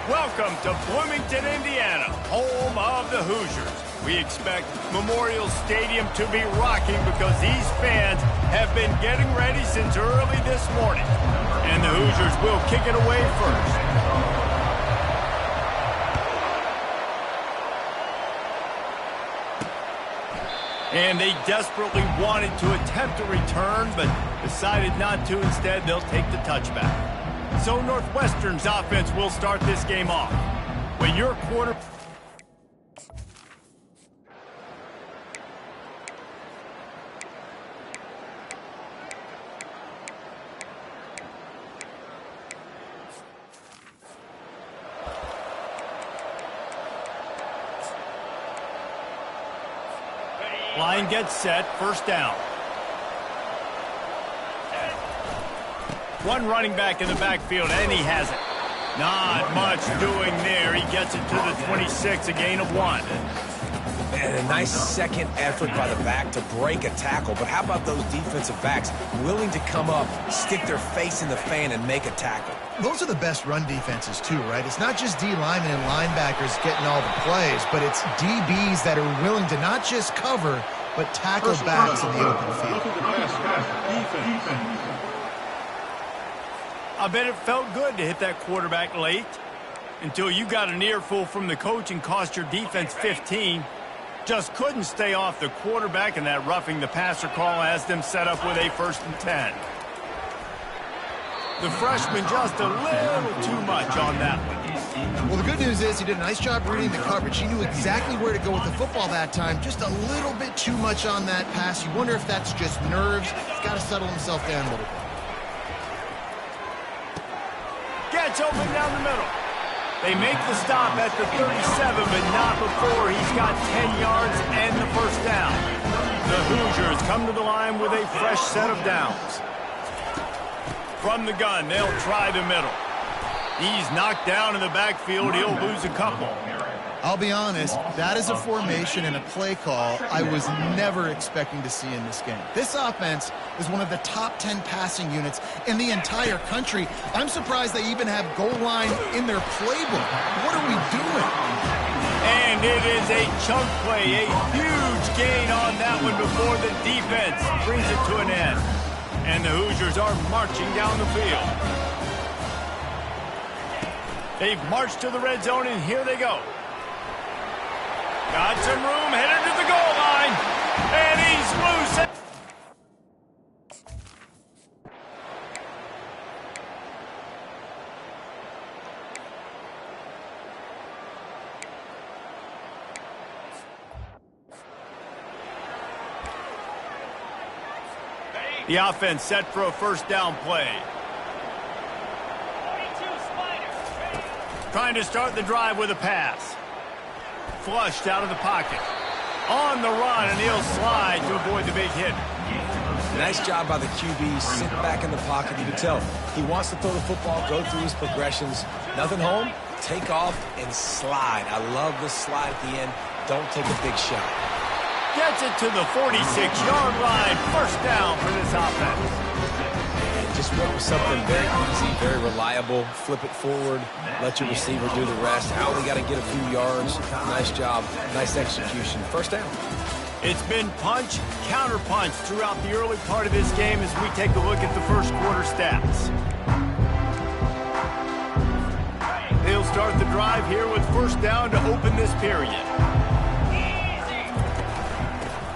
Welcome to Bloomington, Indiana, home of the Hoosiers. We expect Memorial Stadium to be rocking because these fans have been getting ready since early this morning. And the Hoosiers will kick it away first. And they desperately wanted to attempt a return, but decided not to. Instead, they'll take the touchback. So Northwestern's offense will start this game off. When your quarter... Line gets set, first down. One running back in the backfield, and he has it. Not much doing there. He gets it to the 26, a gain of 1. And a nice second effort by the back to break a tackle. But how about those defensive backs willing to come up, stick their face in the fan, and make a tackle? Those are the best run defenses, too, right? It's not just D linemen and linebackers getting all the plays, but it's DBs that are willing to not just cover, but tackle backs in the open field. I bet it felt good to hit that quarterback late until you got an earful from the coach and cost your defense 15. Just couldn't stay off the quarterback, and that roughing the passer call has them set up with a 1st and 10. The freshman just a little too much on that one. Well, the good news is he did a nice job reading the coverage. He knew exactly where to go with the football that time. Just a little bit too much on that pass. You wonder if that's just nerves. He's got to settle himself down a little bit. Gets open down the middle. They make the stop at the 37, but not before he's got 10 yards and the first down. The Hoosiers come to the line with a fresh set of downs. From the gun, they'll try the middle. He's knocked down in the backfield. He'll lose a couple. I'll be honest, that is a formation and a play call I was never expecting to see in this game. This offense is one of the top 10 passing units in the entire country. I'm surprised they even have goal line in their playbook. What are we doing? And it is a chunk play, a huge gain on that one before the defense brings it to an end. And the Hoosiers are marching down the field. They've marched to the red zone, and here they go. Got some room, headed to the goal line, and he's loose. The offense set for a first down play. Trying to start the drive with a pass. Flushed out of the pocket. On the run, and he'll slide to avoid the big hit. Nice job by the QB. Sit back in the pocket. You can tell he wants to throw the football, go through his progressions. Nothing home, take off, and slide. I love the slide at the end. Don't take a big shot. Gets it to the 46-yard line. First down for this offense. And just went with something very easy, very reliable. Flip it forward. Let your receiver do the rest. I only got to get a few yards. Nice job. Nice execution. First down. It's been punch, counter punch throughout the early part of this game as we take a look at the first quarter stats. They'll start the drive here with first down to open this period.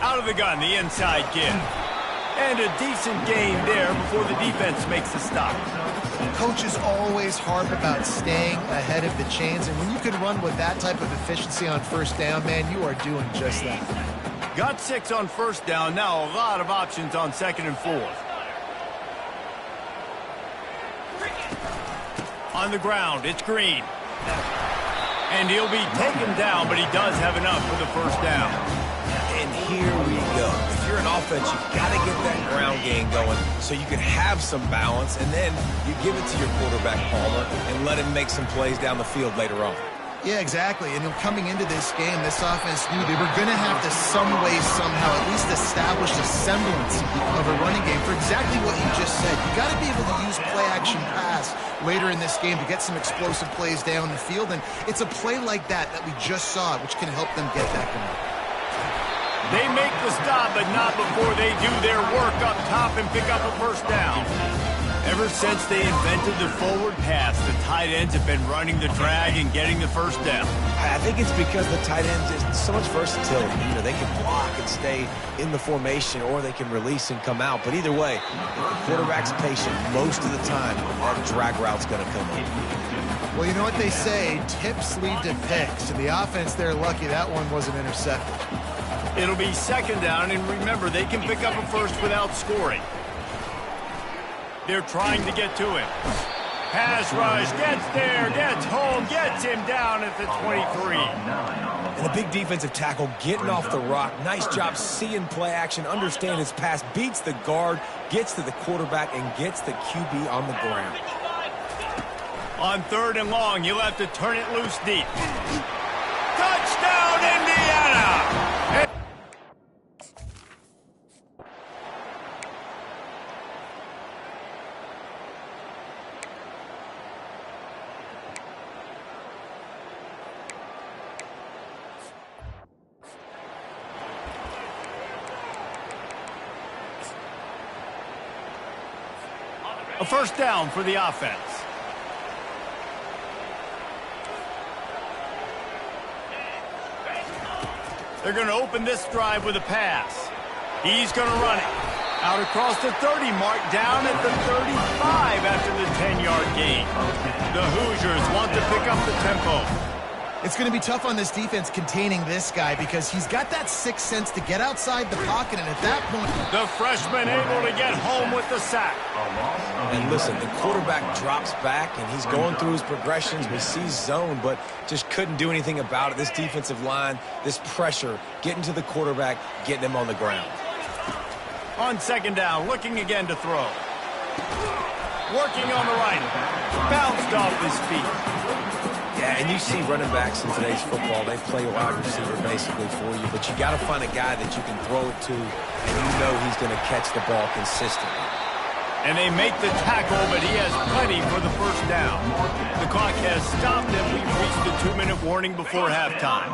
Out of the gun, the inside give. And a decent gain there before the defense makes the stop. Coaches always harp about staying ahead of the chains, and when you can run with that type of efficiency on first down, man, you are doing just that. Got 6 on first down. Now a lot of options on 2nd and 4th. On the ground, it's Green. And he'll be taken down, but he does have enough for the first down. And here we go. If you're an offense, you've got to get that ground game going so you can have some balance, and then you give it to your quarterback, Palmer, and let him make some plays down the field later on. Yeah, exactly. And coming into this game, this offense knew they were going to have to some way, somehow, at least establish a semblance of a running game for exactly what you just said. You got to be able to use play-action pass later in this game to get some explosive plays down the field, and it's a play like that we just saw, which can help them get that going. They make the stop, but not before they do their work up top and pick up a first down. Ever since they invented the forward pass, the tight ends have been running the drag and getting the first down. I think it's because the tight ends is so much versatility. You know, they can block and stay in the formation, or they can release and come out. But either way, if the quarterback's patient, most of the time, that drag route's going to come in. Well, you know what they say, tips lead to picks. And the offense, they're lucky that one wasn't intercepted. It'll be second down, and remember, they can pick up a first without scoring. They're trying to get to him. Pass rush, gets there, gets home, gets him down at the 23. And a big defensive tackle getting off the rock. Nice job seeing play action, understand his pass, beats the guard, gets to the quarterback, and gets the QB on the ground. On 3rd and long, he'll have to turn it loose deep. Touchdown, Indiana! A first down for the offense. They're going to open this drive with a pass. He's going to run it. Out across the 30 mark, down at the 35 after the 10-yard gain. The Hoosiers want to pick up the tempo. It's going to be tough on this defense containing this guy because he's got that sixth sense to get outside the pocket, and at that point... The freshman able to get home with the sack. And listen, the quarterback drops back, and he's going through his progressions. We see zone, but just couldn't do anything about it. This defensive line, this pressure, getting to the quarterback, getting him on the ground. On second down, looking again to throw. Working on the right. Bounced off his feet. Yeah, and you see running backs in today's football, they play wide receiver basically for you, but you got to find a guy that you can throw it to, and you know he's going to catch the ball consistently. And they make the tackle, but he has plenty for the first down. The clock has stopped, and we've reached the 2-minute warning before halftime.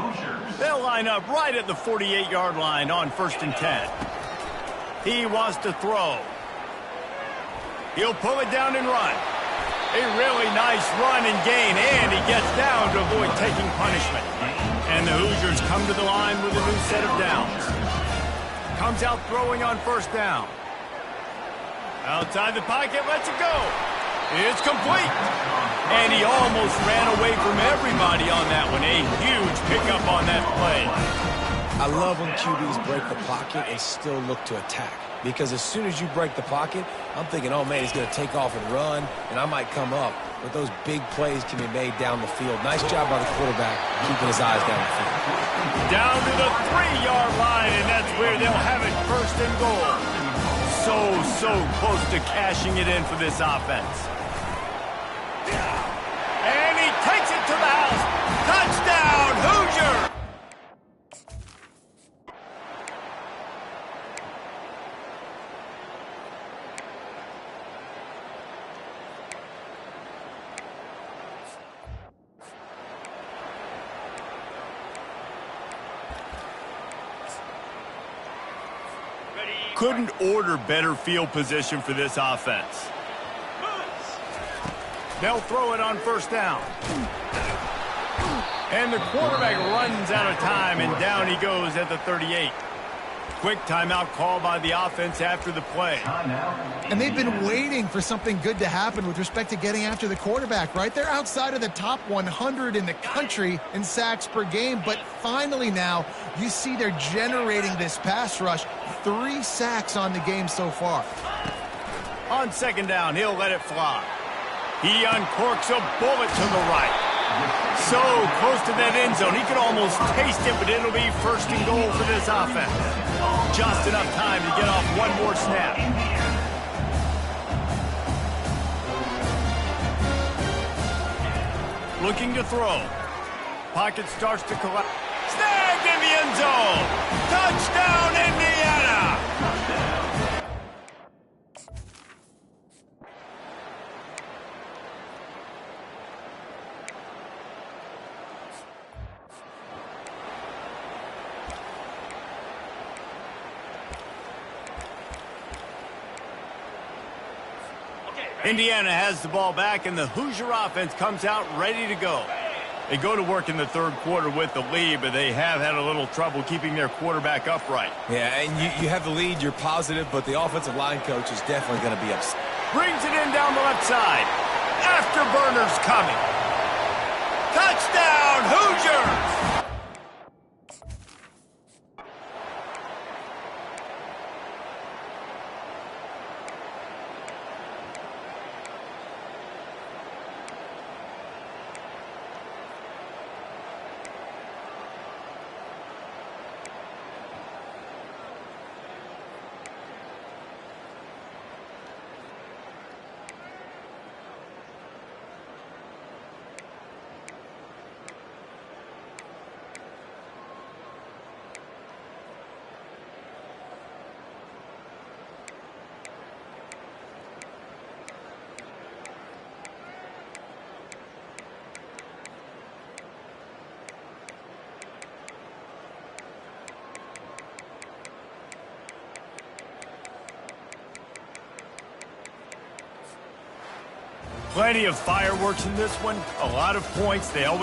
They'll line up right at the 48-yard line on 1st and 10. He wants to throw. He'll pull it down and run. A really nice run and gain, and he gets down to avoid taking punishment. And the Hoosiers come to the line with a new set of downs. Comes out throwing on first down. Outside the pocket, lets it go. It's complete. And he almost ran away from everybody on that one. A huge pickup on that play. I love when QBs break the pocket and still look to attack. Because as soon as you break the pocket, I'm thinking, oh, man, he's going to take off and run, and I might come up. But those big plays can be made down the field. Nice job by the quarterback keeping his eyes down the field. Down to the 3-yard line, and that's where they'll have it 1st and goal. So close to cashing it in for this offense. And he takes it to the house. Touchdown, Hoosier! Couldn't order better field position for this offense. They'll throw it on first down. And the quarterback runs out of time, and down he goes at the 38. Quick timeout call by the offense after the play. And they've been waiting for something good to happen with respect to getting after the quarterback, right? They're outside of the top 100 in the country in sacks per game, but finally now you see they're generating this pass rush. 3 sacks on the game so far. On second down, he'll let it fly. He uncorks a bullet to the right. So close to that end zone, he could almost taste it, but it'll be 1st and goal for this offense. Just enough time to get off one more snap. Looking to throw. Pocket starts to collapse. Snagged in the end zone. Touchdown, Indiana! Indiana has the ball back, and the Hoosier offense comes out ready to go. They go to work in the third quarter with the lead, but they have had a little trouble keeping their quarterback upright. Yeah, and you have the lead, you're positive, but the offensive line coach is definitely going to be upset. Brings it in down the left side. Afterburner's coming. Touchdown, Hoosiers! Plenty of fireworks in this one. A lot of points. They always